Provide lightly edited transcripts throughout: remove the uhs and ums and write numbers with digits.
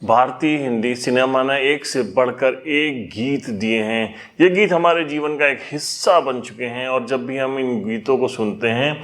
भारतीय हिंदी सिनेमा ने एक से बढ़कर एक गीत दिए हैं। ये गीत हमारे जीवन का एक हिस्सा बन चुके हैं और जब भी हम इन गीतों को सुनते हैं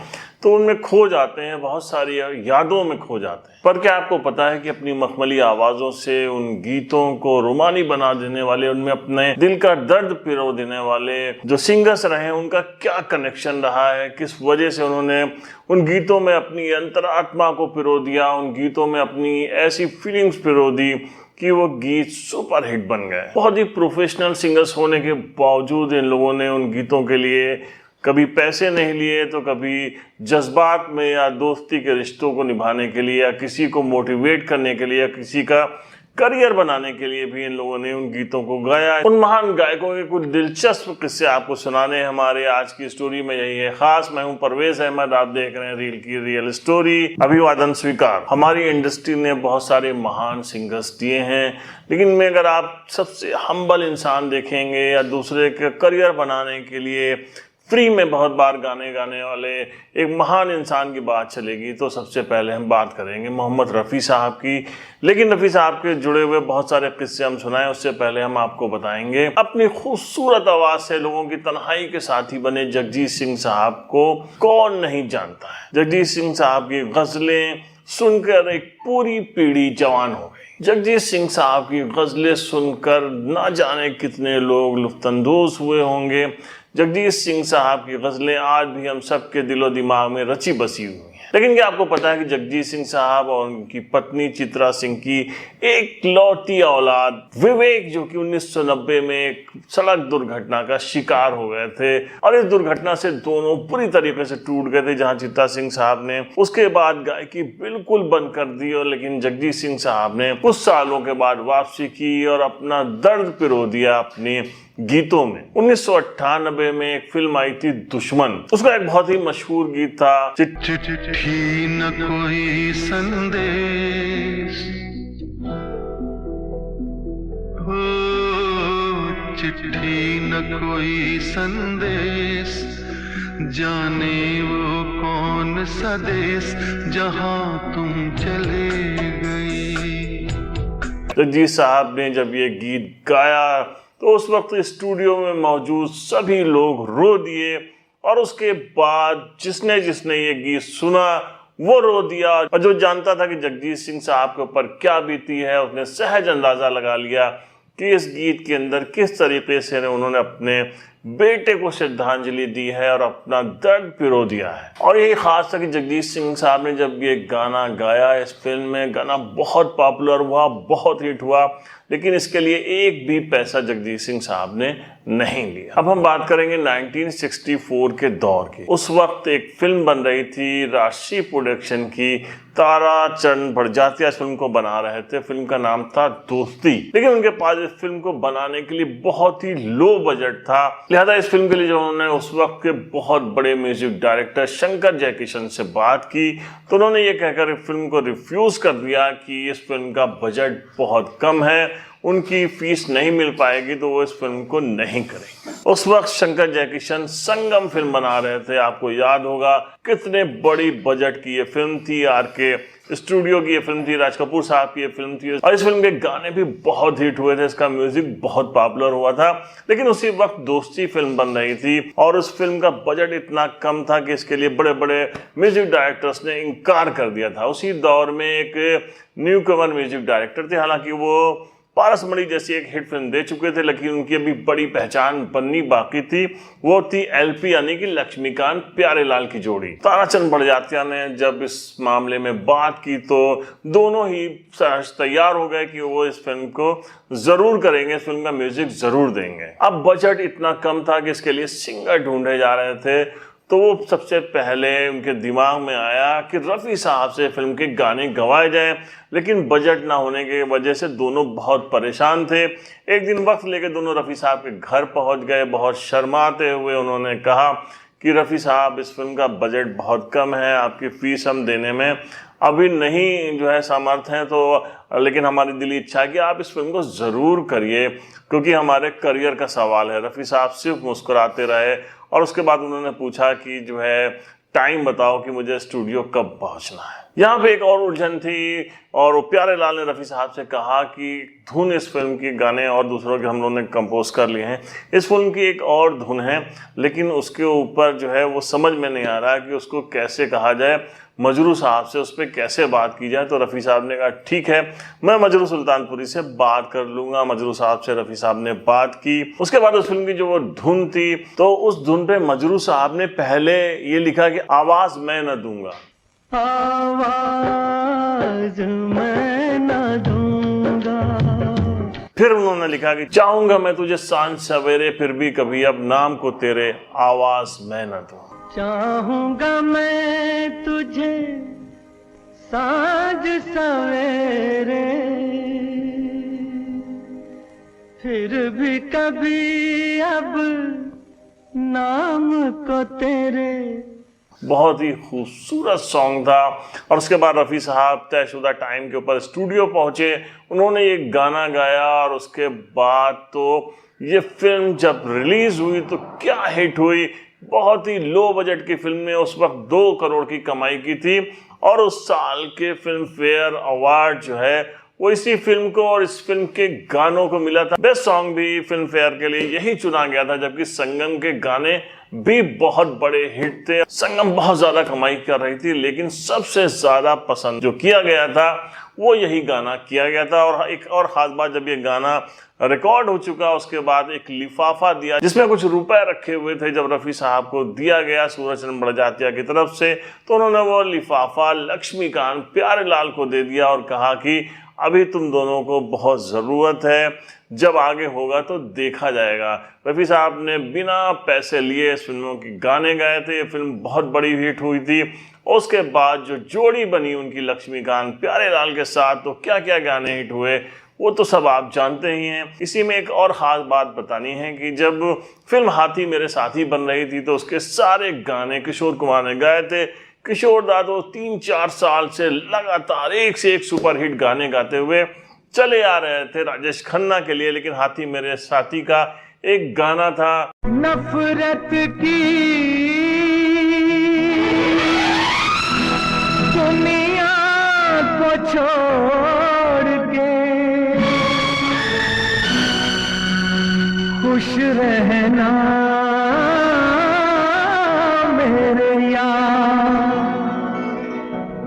तो उनमें खो जाते हैं, बहुत सारी यादों में खो जाते हैं। पर क्या आपको पता है कि अपनी मखमली आवाज़ों से उन गीतों को रोमानी बना देने वाले, उनमें अपने दिल का दर्द पिरो देने वाले जो सिंगर्स रहे हैं उनका क्या कनेक्शन रहा है, किस वजह से उन्होंने उन गीतों में अपनी अंतरात्मा को पिरो दिया, उन गीतों में अपनी ऐसी फीलिंग्स पिरो दी कि वो गीत सुपर हिट बन गए। बहुत ही प्रोफेशनल सिंगर्स होने के बावजूद इन लोगों ने उन गीतों के लिए कभी पैसे नहीं लिए तो कभी जज्बात में या दोस्ती के रिश्तों को निभाने के लिए या किसी को मोटिवेट करने के लिए या किसी का करियर बनाने के लिए भी इन लोगों ने उन गीतों को गाया। उन महान गायकों के कुछ दिलचस्प किस्से आपको सुनाने हमारे आज की स्टोरी में यही है खास। मैं हूं परवेज अहमद, आप देख रहे हैं रील की रियल स्टोरी। अभिवादन स्वीकार। हमारी इंडस्ट्री ने बहुत सारे महान सिंगर्स दिए हैं, लेकिन में अगर आप सबसे हम्बल इंसान देखेंगे या दूसरे के करियर बनाने के लिए फ्री में बहुत बार गाने गाने वाले एक महान इंसान की बात चलेगी तो सबसे पहले हम बात करेंगे मोहम्मद रफ़ी साहब की। लेकिन रफ़ी साहब के जुड़े हुए बहुत सारे किस्से हम सुनाएं उससे पहले हम आपको बताएंगे अपनी खूबसूरत आवाज़ से लोगों की तन्हाई के साथी बने जगजीत सिंह साहब को कौन नहीं जानता है। जगजीत सिंह साहब की गज़लें सुनकर एक पूरी पीढ़ी जवान हो गई। जगजीत सिंह साहब की गज़लें सुनकर ना जाने कितने लोग लुत्फ़अंदोज़ हुए होंगे। जगजीत सिंह साहब की गज़लें आज भी हम सबके दिलो दिमाग में रची बसी हुई हैं। लेकिन क्या आपको पता है कि जगजीत सिंह साहब और उनकी पत्नी चित्रा सिंह की एक लौती औलाद विवेक, जो कि 1990 में एक सड़क दुर्घटना का शिकार हो गए थे और इस दुर्घटना से दोनों पूरी तरीके से टूट गए थे। जहां चित्रा सिंह साहब ने उसके बाद गायकी बिल्कुल बंद कर दी और लेकिन जगजीत सिंह साहब ने कुछ सालों के बाद वापसी की और अपना दर्द पिरो दिया अपने गीतों में। 1998 में एक फिल्म आई थी दुश्मन, उसका एक बहुत ही मशहूर गीत था चिट्ठी न कोई संदेश हो, चिट्ठी न कोई संदेश, जाने वो कौन सा देश जहां तुम चले गई। जगजीत साहब ने जब ये गीत गाया तो उस वक्त स्टूडियो में मौजूद सभी लोग रो दिए और उसके बाद जिसने जिसने ये गीत सुना वो रो दिया और जो जानता था कि जगजीत सिंह साहब के ऊपर क्या बीती है उसने सहज अंदाजा लगा लिया कि इस गीत के अंदर किस तरीके से उन्होंने अपने बेटे को श्रद्धांजलि दी है और अपना दर्द पिरो दिया है। और यही खास था कि जगजीत सिंह साहब ने जब ये गाना गाया, इस फिल्म में गाना बहुत पॉपुलर हुआ, बहुत हिट हुआ, लेकिन इसके लिए एक भी पैसा जगजीत सिंह साहब ने नहीं लिया। अब हम बात करेंगे 1964 के दौर की। उस वक्त एक फिल्म बन रही थी राष्ट्रीय प्रोडक्शन की, ताराचंद बड़जात्या इस फिल्म को बना रहे थे। फिल्म का नाम था दोस्ती, लेकिन उनके पास इस फिल्म को बनाने के लिए बहुत ही लो बजट था। लिहाजा इस फिल्म के लिए जब उन्होंने उस वक्त के बहुत बड़े म्यूजिक डायरेक्टर शंकर जयकिशन से बात की तो उन्होंने ये कहकर फिल्म को रिफ्यूज कर दिया कि इस फिल्म का बजट बहुत कम है, उनकी फीस नहीं मिल पाएगी तो वो इस फिल्म को नहीं करेंगे। उस वक्त शंकर जयकिशन संगम फिल्म बना रहे थे। आपको याद होगा कितने बड़ी बजट की ये फिल्म थी, आरके स्टूडियो की ये फिल्म थी, राज कपूर साहब की ये फिल्म थी और इस फिल्म के गाने भी बहुत हिट हुए थे, इसका म्यूजिक बहुत पॉपुलर हुआ था। लेकिन उसी वक्त दोस्ती फिल्म बन रही थी और उस फिल्म का बजट इतना कम था कि इसके लिए बड़े बड़े म्यूजिक डायरेक्टर्स ने इनकार कर दिया था। उसी दौर में एक न्यू कमर म्यूजिक डायरेक्टर थे, हालांकि वो पारसमणि जैसी एक हिट फिल्म दे चुके थे लेकिन उनकी अभी बड़ी पहचान बननी बाकी थी। वो थी एलपी यानी कि लक्ष्मीकांत प्यारेलाल की जोड़ी। ताराचंद बड़जात्या ने जब इस मामले में बात की तो दोनों ही तैयार हो गए कि वो इस फिल्म को जरूर करेंगे, इस फिल्म का म्यूजिक जरूर देंगे। अब बजट इतना कम था कि इसके लिए सिंगर ढूंढे जा रहे थे तो वो सबसे पहले उनके दिमाग में आया कि रफ़ी साहब से फिल्म के गाने गवाए जाएं, लेकिन बजट ना होने की वजह से दोनों बहुत परेशान थे। एक दिन वक्त लेके दोनों रफ़ी साहब के घर पहुंच गए। बहुत शर्माते हुए उन्होंने कहा कि रफ़ी साहब इस फिल्म का बजट बहुत कम है, आपकी फ़ीस हम देने में अभी नहीं जो है सामर्थ हैं, तो लेकिन हमारी दिली इच्छा है कि आप इस फिल्म को ज़रूर करिए क्योंकि हमारे करियर का सवाल है। रफ़ी साहब सिर्फ मुस्कुराते रहे और उसके बाद उन्होंने पूछा कि जो है टाइम बताओ कि मुझे स्टूडियो कब पहुंचना है। यहाँ पे एक और उलझन थी और प्यारे लाल ने रफ़ी साहब से कहा कि धुन इस फिल्म के गाने और दूसरों के हम लोगों ने कंपोज कर लिए हैं, इस फिल्म की एक और धुन है लेकिन उसके ऊपर जो है वो समझ में नहीं आ रहा कि उसको कैसे कहा जाए, मजरू साहब से उस पर कैसे बात की जाए। तो रफ़ी साहब ने कहा ठीक है, मैं मजरू सुल्तानपुरी से बात कर लूँगा। मजरू साहब से रफ़ी साहब ने बात की। उसके बाद उस फिल्म की जो वो धुन थी, तो उस धुन पे मजरू साहब ने पहले ये लिखा कि आवाज़ मैं न दूंगा, आवाज मैं न दूंगा। फिर उन्होंने लिखा कि चाहूंगा मैं तुझे सांझ सवेरे, फिर भी कभी अब नाम को तेरे आवाज मैं न दूं। चाहूंगा मैं तुझे सांझ सवेरे, फिर भी कभी अब नाम को तेरे। बहुत ही खूबसूरत सॉन्ग था। और उसके बाद रफ़ी साहब तयशुदा टाइम के ऊपर स्टूडियो पहुंचे, उन्होंने ये गाना गाया और उसके बाद तो ये फिल्म जब रिलीज़ हुई तो क्या हिट हुई। बहुत ही लो बजट की फिल्म ने उस वक्त 2 करोड़ की कमाई की थी और उस साल के फिल्म फेयर अवार्ड जो है वो इसी फिल्म को और इस फिल्म के गानों को मिला था। बेस्ट सॉन्ग भी फिल्म फेयर के लिए यही चुना गया था, जबकि संगम के गाने भी बहुत बड़े हिट थे। संगम बहुत ज्यादा कमाई कर रही थी लेकिन सबसे ज्यादा पसंद जो किया गया था वो यही गाना किया गया था। और एक और खास बात, जब ये गाना रिकॉर्ड हो चुका उसके बाद एक लिफाफा दिया जिसमें कुछ रुपए रखे हुए थे, जब रफ़ी साहब को दिया गया सूरज चंद्र बड़जात्या की तरफ से, तो उन्होंने वो लिफाफा लक्ष्मीकांत प्यारे लाल को दे दिया और कहा कि अभी तुम दोनों को बहुत ज़रूरत है, जब आगे होगा तो देखा जाएगा। रफ़ी साहब ने बिना पैसे लिए इस फिल्मों के गाने गाए थे। ये फिल्म बहुत बड़ी हिट हुई थी। उसके बाद जो जोड़ी बनी उनकी लक्ष्मीकांत प्यारे लाल के साथ, तो क्या क्या गाने हिट हुए वो तो सब आप जानते ही हैं। इसी में एक और ख़ास बात बतानी है कि जब फिल्म हाथी मेरे साथी बन रही थी तो उसके सारे गाने किशोर कुमार ने गाए थे। किशोर दा तो 3-4 साल से लगातार एक से एक सुपरहिट गाने गाते हुए चले आ रहे थे राजेश खन्ना के लिए, लेकिन हाथी मेरे साथी का एक गाना था, नफरत की दुनिया को छोड़ के खुश रहना मेरे यार।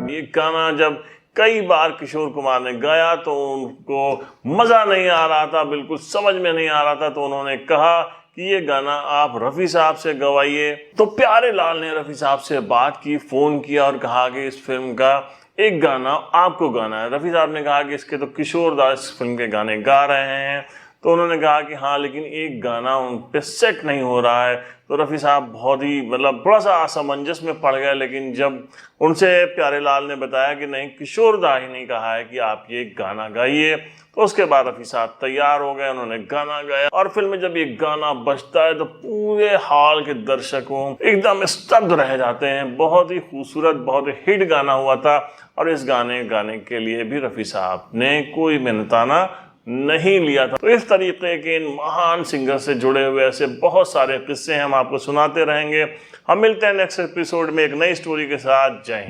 ये गाना जब कई बार किशोर कुमार ने गाया तो उनको मज़ा नहीं आ रहा था, बिल्कुल समझ में नहीं आ रहा था, तो उन्होंने कहा कि ये गाना आप रफ़ी साहब से गवाइए। तो प्यारे लाल ने रफ़ी साहब से बात की, फ़ोन किया और कहा कि इस फिल्म का एक गाना आपको गाना है। रफ़ी साहब ने कहा कि इसके तो किशोर दा इस फिल्म के गाने गा रहे हैं। तो उन्होंने कहा कि हाँ, लेकिन एक गाना उन पे सेट नहीं हो रहा है। तो रफ़ी साहब बहुत ही थोड़ा सा असमंजस में पड़ गए, लेकिन जब उनसे प्यारे लाल ने बताया कि नहीं, किशोर दा ही नहीं कहा है कि आप ये गाना गाइए, तो उसके बाद रफ़ी साहब तैयार हो गए, उन्होंने गाना गाया। और फिल्म में जब ये गाना बजता है तो पूरे हॉल के दर्शकों एकदम स्तब्ध रह जाते हैं। बहुत ही खूबसूरत, बहुत ही हिट गाना हुआ था और इस गाने गाने के लिए भी रफ़ी साहब ने कोई मेहनताना नहीं लिया था। तो इस तरीके के इन महान सिंगर से जुड़े हुए ऐसे बहुत सारे किस्से हम आपको सुनाते रहेंगे। हम मिलते हैं नेक्स्ट एपिसोड में एक नई स्टोरी के साथ। जय हिंद।